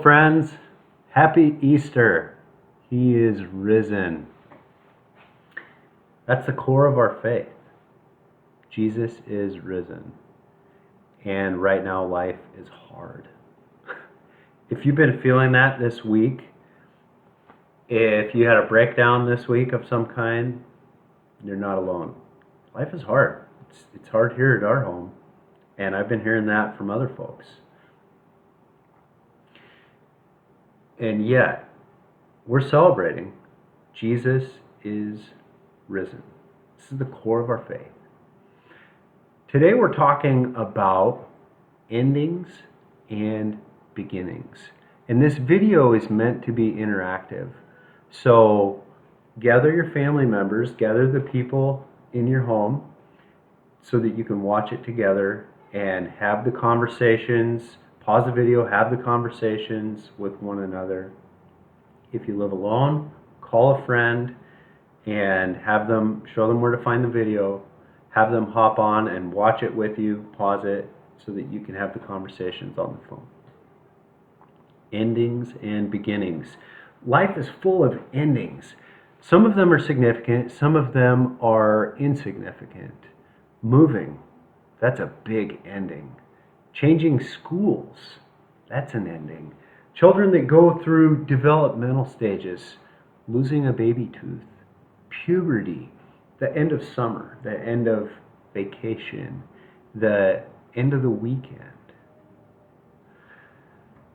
friends. Happy Easter. He is risen. That's the core of our faith. Jesus is risen. And right now, life is hard. If you've been feeling that this week, if you had a breakdown this week of some kind, you're not alone. Life is hard. It's hard here at our home. And I've been hearing that from other folks. And yet, we're celebrating Jesus is risen. This is the core of our faith. Today we're talking about endings and beginnings. And this video is meant to be interactive. So gather your family members, gather the people in your home so that you can watch it together and have the conversations. Pause the video, have the conversations with one another. If you live alone, call a friend and have them, show them where to find the video, have them hop on and watch it with you, pause it, so that you can have the conversations on the phone. Endings and beginnings. Life is full of endings. Some of them are significant, some of them are insignificant. Moving, that's a big ending. Changing schools, that's an ending. Children that go through developmental stages, losing a baby tooth, puberty, the end of summer, the end of vacation, the end of the weekend.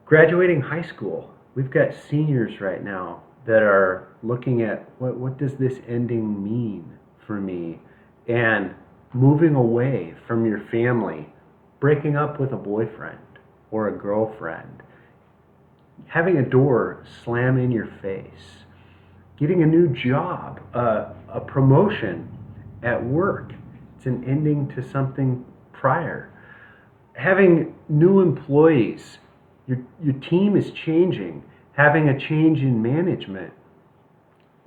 Graduating high school, we've got seniors right now that are looking at what does this ending mean for me? And moving away from your family, breaking up with a boyfriend or a girlfriend, having a door slam in your face, getting a new job, a promotion at work. It's an ending to something prior. Having new employees, your team is changing, having a change in management,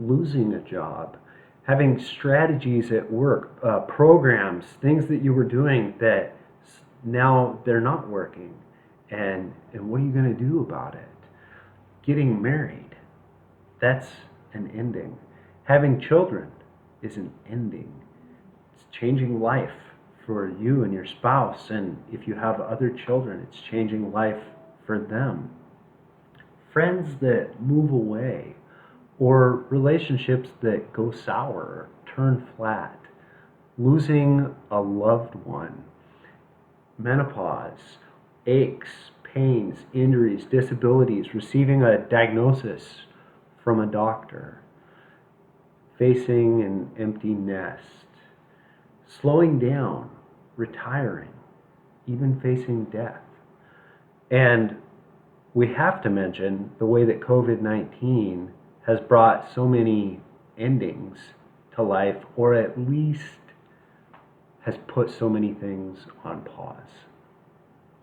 losing a job, having strategies at work, programs, things that you were doing that now they're not working. And what are you going to do about it? Getting married, that's an ending. Having children is an ending. It's changing life for you and your spouse. And if you have other children, it's changing life for them. Friends that move away, or relationships that go sour, or turn flat, losing a loved one, menopause, aches, pains, injuries, disabilities, receiving a diagnosis from a doctor, facing an empty nest, slowing down, retiring, even facing death. And we have to mention the way that COVID-19 has brought so many endings to life, or at least has put so many things on pause.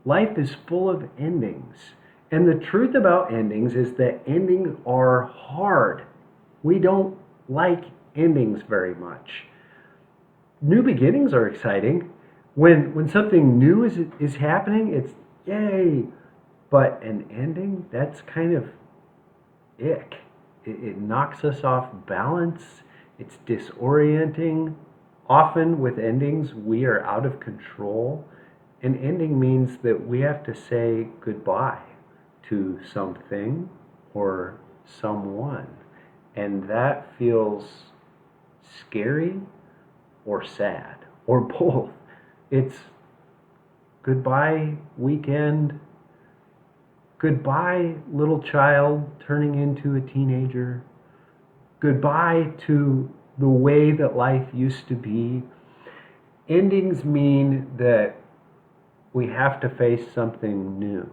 Life is full of endings. And the truth about endings is that endings are hard. We don't like endings very much. New beginnings are exciting. When something new is happening, it's yay. But an ending, that's kind of ick. It knocks us off balance. It's disorienting. Often with endings, we are out of control. An ending means that we have to say goodbye to something or someone. And that feels scary or sad or both. It's goodbye weekend, goodbye little child turning into a teenager, goodbye to the way that life used to be. Endings mean that we have to face something new.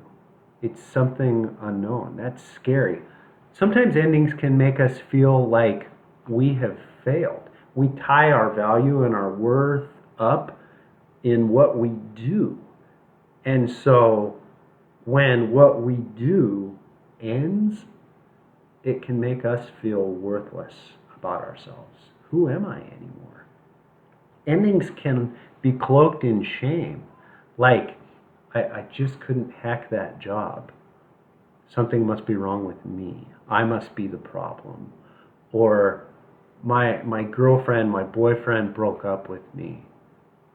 It's something unknown. That's scary. Sometimes endings can make us feel like we have failed. We tie our value and our worth up in what we do. And so when what we do ends, it can make us feel worthless about ourselves. Who am I anymore? Endings can be cloaked in shame. Like, I just couldn't hack that job. something must be wrong with me. I must be the problem. Or my girlfriend, my boyfriend broke up with me.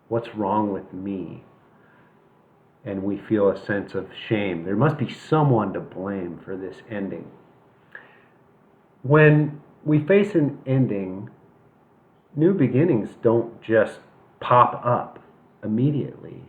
What's wrong with me? And we feel a sense of shame. There must be someone to blame for this ending. When we face an ending, new beginnings don't just pop up immediately.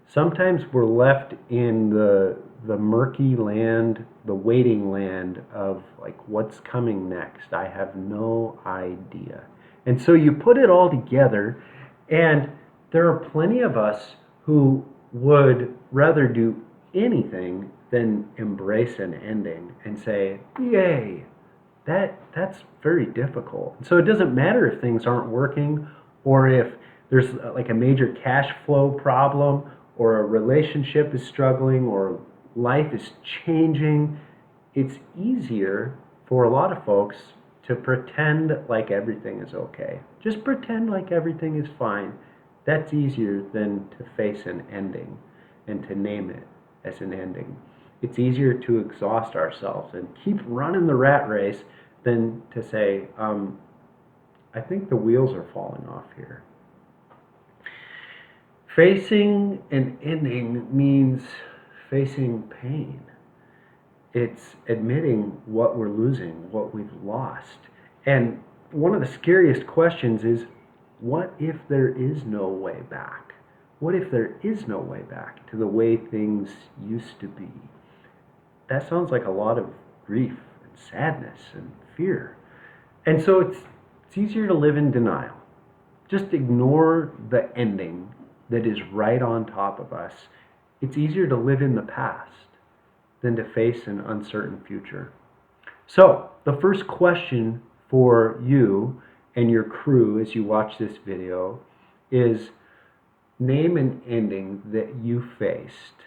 Sometimes we're left in the murky land, the waiting land of like what's coming next. I have no idea. And so you put it all together, and there are plenty of us who would rather do anything than embrace an ending and say, "Yay." That's very difficult. So it doesn't matter if things aren't working, or if there's like a major cash flow problem, or a relationship is struggling, or life is changing. It's easier for a lot of folks to pretend like everything is okay. Just pretend like everything is fine. That's easier than to face an ending and to name it as an ending. It's easier to exhaust ourselves and keep running the rat race than to say, I think the wheels are falling off here. Facing an ending means facing pain. It's admitting what we're losing, what we've lost. And one of the scariest questions is, what if there is no way back? What if there is no way back to the way things used to be? That sounds like a lot of grief and sadness and fear. And so it's easier to live in denial. Just ignore the ending that is right on top of us. It's easier to live in the past than to face an uncertain future. So, the first question for you and your crew as you watch this video is, name an ending that you faced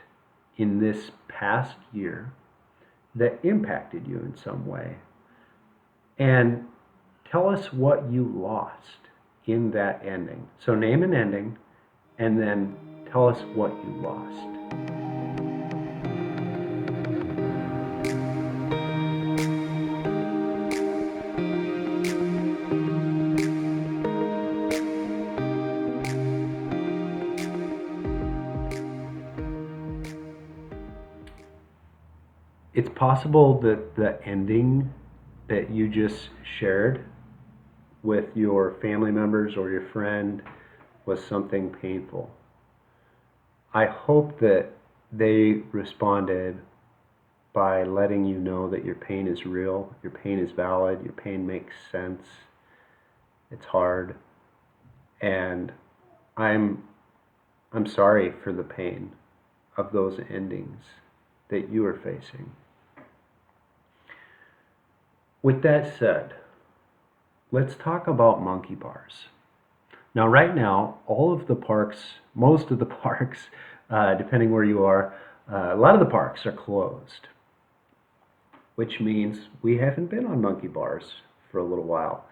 in this past year that impacted you in some way. And tell us what you lost in that ending. So name an ending and then tell us what you lost. It's possible that the ending that you just shared with your family members or your friend was something painful. I hope that they responded by letting you know that your pain is real, your pain is valid, your pain makes sense, it's hard, and I'm sorry for the pain of those endings that you are facing. With that said, let's talk about monkey bars. Now, right now, all of the parks, most of the parks, depending where you are, a lot of the parks are closed, which means we haven't been on monkey bars for a little while.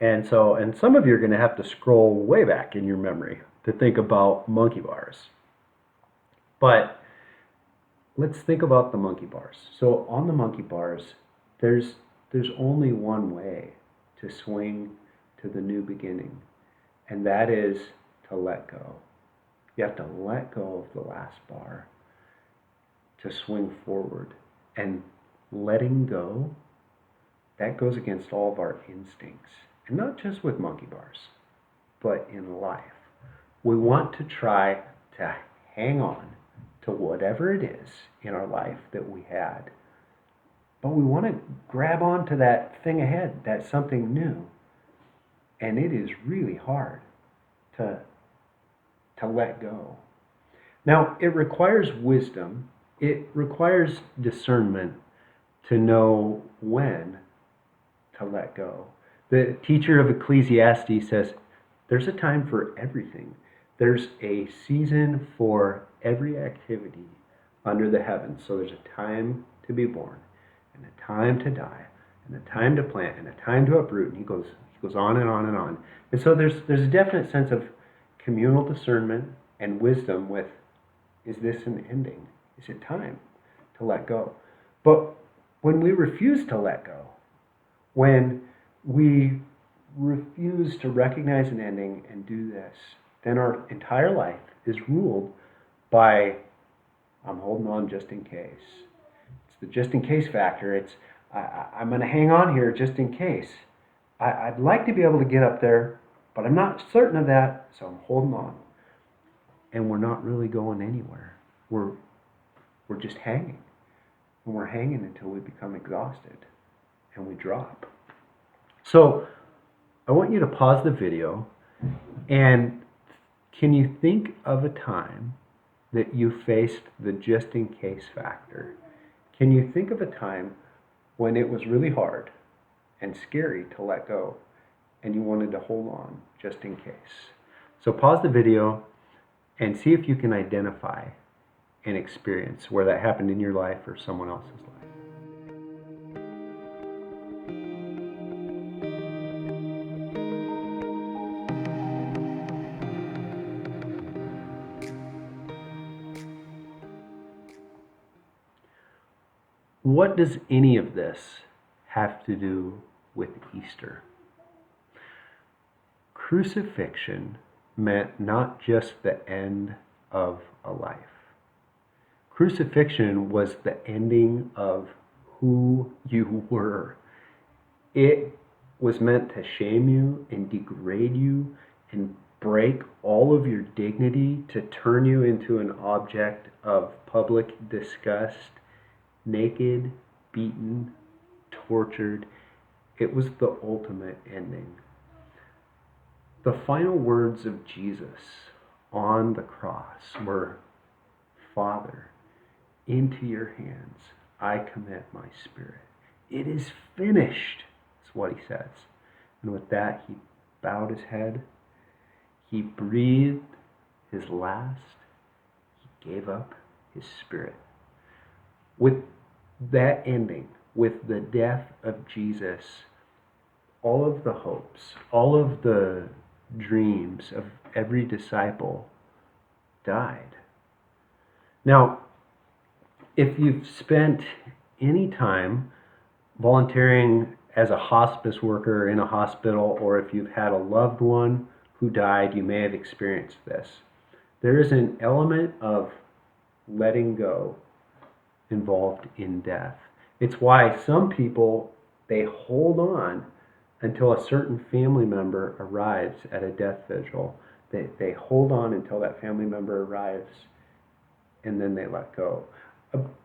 And some of you are going to have to scroll way back in your memory to think about monkey bars. But let's think about the monkey bars. So on the monkey bars, there's only one way to swing to the new beginning, and that is to let go. You have to let go of the last bar to swing forward. And letting go, that goes against all of our instincts. And not just with monkey bars, but in life. We want to try to hang on to whatever it is in our life that we had. But we want to grab onto that thing ahead, that something new. And it is really hard to let go. Now, it requires wisdom. It requires discernment to know when to let go. The teacher of Ecclesiastes says, there's a time for everything. There's a season for every activity under the heavens. So there's a time to be born, and a time to die, and a time to plant, and a time to uproot. And he goes on and on and on. And so there's a definite sense of communal discernment and wisdom with, is this an ending? Is it time to let go? But when we refuse to let go, when we refuse to recognize an ending and do this, then our entire life is ruled by, I'm holding on just in case. It's the just in case factor. It's, I'm going to hang on here just in case. I'd like to be able to get up there, but I'm not certain of that, so I'm holding on. And we're not really going anywhere. We're just hanging. And we're hanging until we become exhausted and we drop. So I want you to pause the video, and can you think of a time that you faced the just in case factor? Can you think of a time when it was really hard and scary to let go and you wanted to hold on just in case? So pause the video and see if you can identify an experience where that happened in your life or someone else's life. What does any of this have to do with Easter? Crucifixion meant not just the end of a life. Crucifixion was the ending of who you were. It was meant to shame you and degrade you and break all of your dignity, to turn you into an object of public disgust, naked, beaten, tortured. It was the ultimate ending. The final words of Jesus on the cross were, Father, into your hands I commit my spirit. It is finished, is what he says. And with that, he bowed his head. He breathed his last. He gave up his spirit. With that ending, with the death of Jesus, all of the hopes, all of the dreams of every disciple died. Now, if you've spent any time volunteering as a hospice worker in a hospital, or if you've had a loved one who died, you may have experienced this. There is an element of letting go involved in death. It's why some people, they hold on until a certain family member arrives at a death vigil. They hold on until that family member arrives, and then they let go.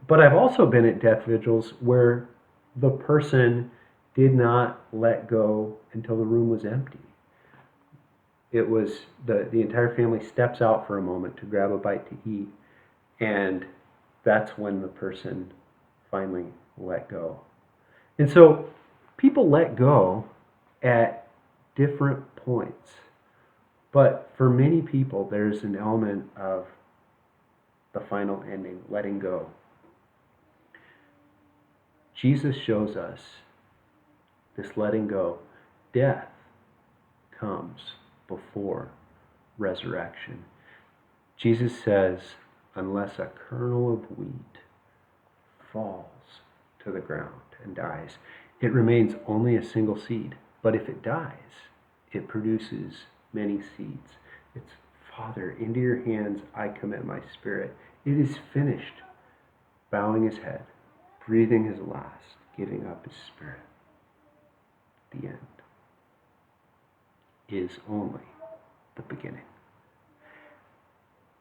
But I've also been at death vigils where the person did not let go until the room was empty. It was the entire family steps out for a moment to grab a bite to eat, and that's when the person finally let go. And so people let go at different points. But for many people, there's an element of the final ending, letting go. Jesus shows us this letting go. Death comes before resurrection. Jesus says, unless a kernel of wheat falls to the ground and dies, it remains only a single seed. But if it dies, it produces many seeds. It's, Father, into your hands I commit my spirit. It is finished. Bowing his head, breathing his last, giving up his spirit. The end is only the beginning.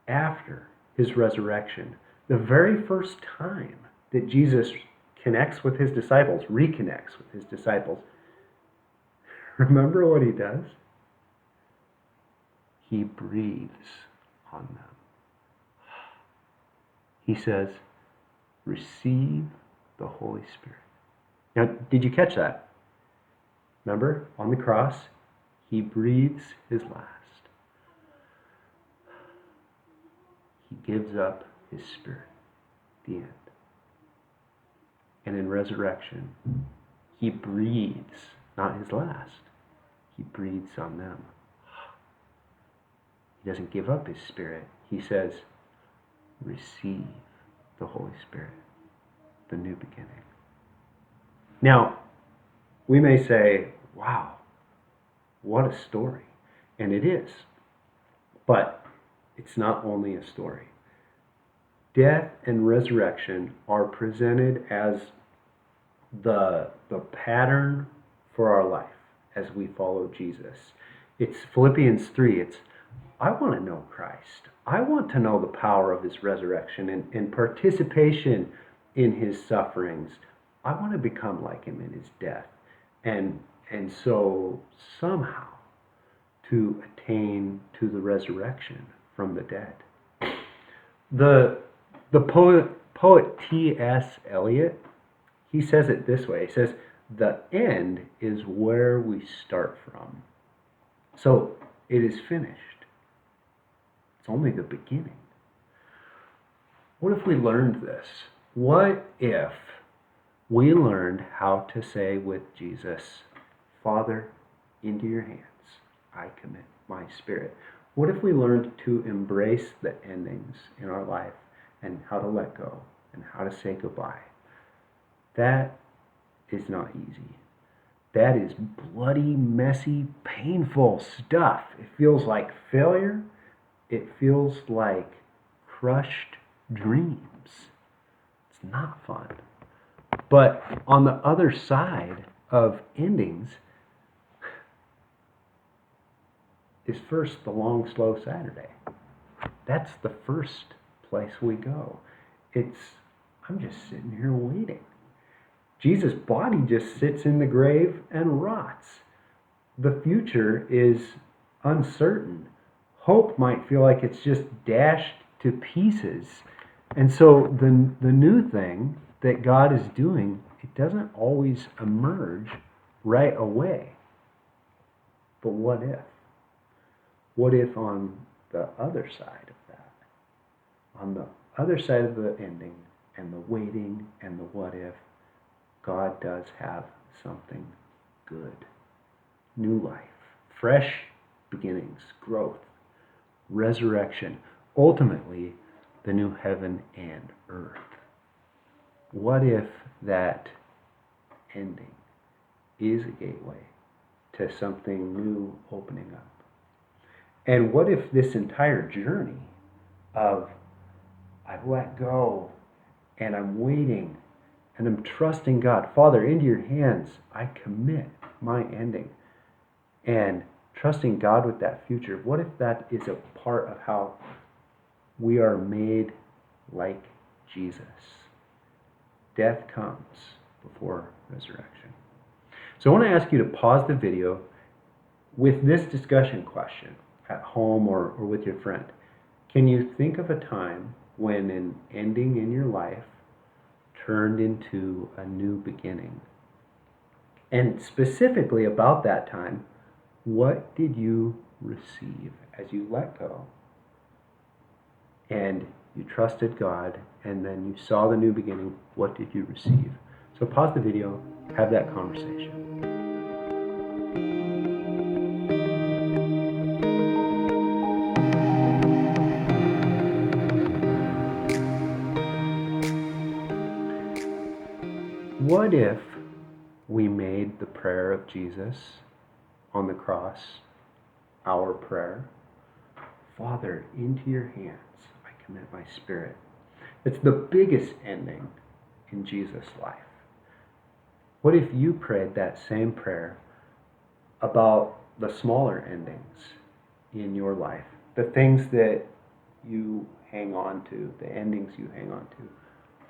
After his resurrection, the very first time that Jesus connects with his disciples, reconnects with his disciples, remember what he does? He breathes on them. He says, receive the Holy Spirit. Now, did you catch that? Remember, on the cross, he breathes his last. He gives up his spirit. The end. And in resurrection, he breathes, not his last, he breathes on them. He doesn't give up his spirit. He says, receive the Holy Spirit. the new beginning. Now, we may say, wow, what a story. And it is. But it's not only a story. Death and resurrection are presented as the pattern for our life as we follow Jesus. It's Philippians 3. It's, I want to know Christ. I want to know the power of his resurrection and participation in his sufferings. I want to become like him in his death. And so somehow to attain to the resurrection from the dead. The poet T.S. Eliot, he says it this way. He says, the end is where we start from. So it is finished. It's only the beginning. What if we learned this? What if we learned how to say with Jesus, Father, into your hands I commit my spirit? What if we learned to embrace the endings in our life and how to let go and how to say goodbye? That is not easy. That is bloody, messy, painful stuff. It feels like failure. It feels like crushed dreams. It's not fun. But on the other side of endings is first the long, slow Saturday. That's the first place we go. I'm just sitting here waiting. Jesus' body just sits in the grave and rots. The future is uncertain. Hope might feel like it's just dashed to pieces. And so the new thing that God is doing, it doesn't always emerge right away. But what if? What if on the other side of that, on the other side of the ending and the waiting and the what if, God does have something good. New life, fresh beginnings, growth, resurrection, ultimately the new heaven and earth. What if that ending is a gateway to something new opening up? And what if this entire journey of I've let go and I'm waiting and I'm trusting God, Father, into your hands I commit my ending, and trusting God with that future, what if that is a part of how we are made like Jesus? Death comes before resurrection. So I want to ask you to pause the video with this discussion question at home or with your friend. Can you think of a time when an ending in your life turned into a new beginning? And specifically about that time, what did you receive as you let go and you trusted God and then you saw the new beginning? What did you receive? So pause the video, have that conversation. What if we made the prayer of Jesus on the cross our prayer? Father, into your hands I commit my spirit. It's the biggest ending in Jesus' life. What if you prayed that same prayer about the smaller endings in your life, the things that you hang on to, the endings you hang on to?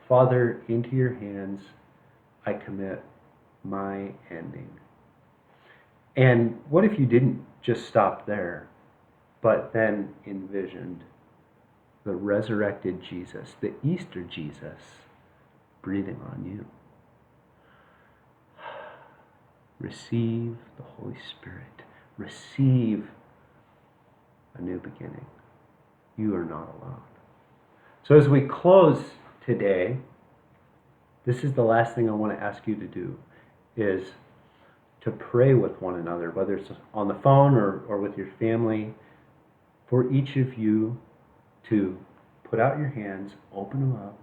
Father, into your hands I commit my ending. And what if you didn't just stop there, but then envisioned the resurrected Jesus, the Easter Jesus, breathing on you? Receive the Holy Spirit. Receive a new beginning. You are not alone. So as we close today, this is the last thing I want to ask you to do, is to pray with one another, whether it's on the phone or with your family, for each of you to put out your hands, open them up,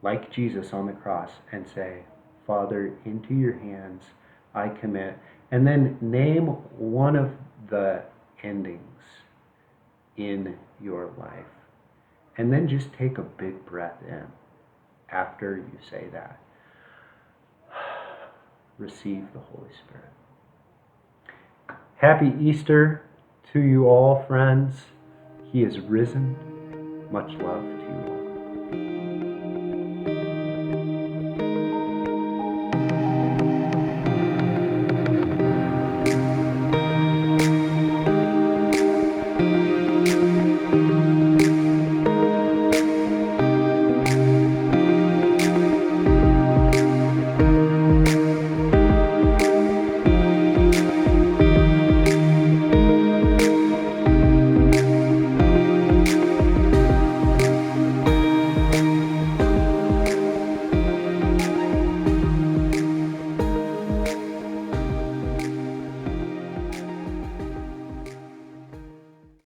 like Jesus on the cross, and say, Father, into your hands I commit. And then name one of the endings in your life. And then just take a big breath in after you say that. Receive the Holy Spirit. Happy Easter to you all, friends. He is risen. Much love to you all.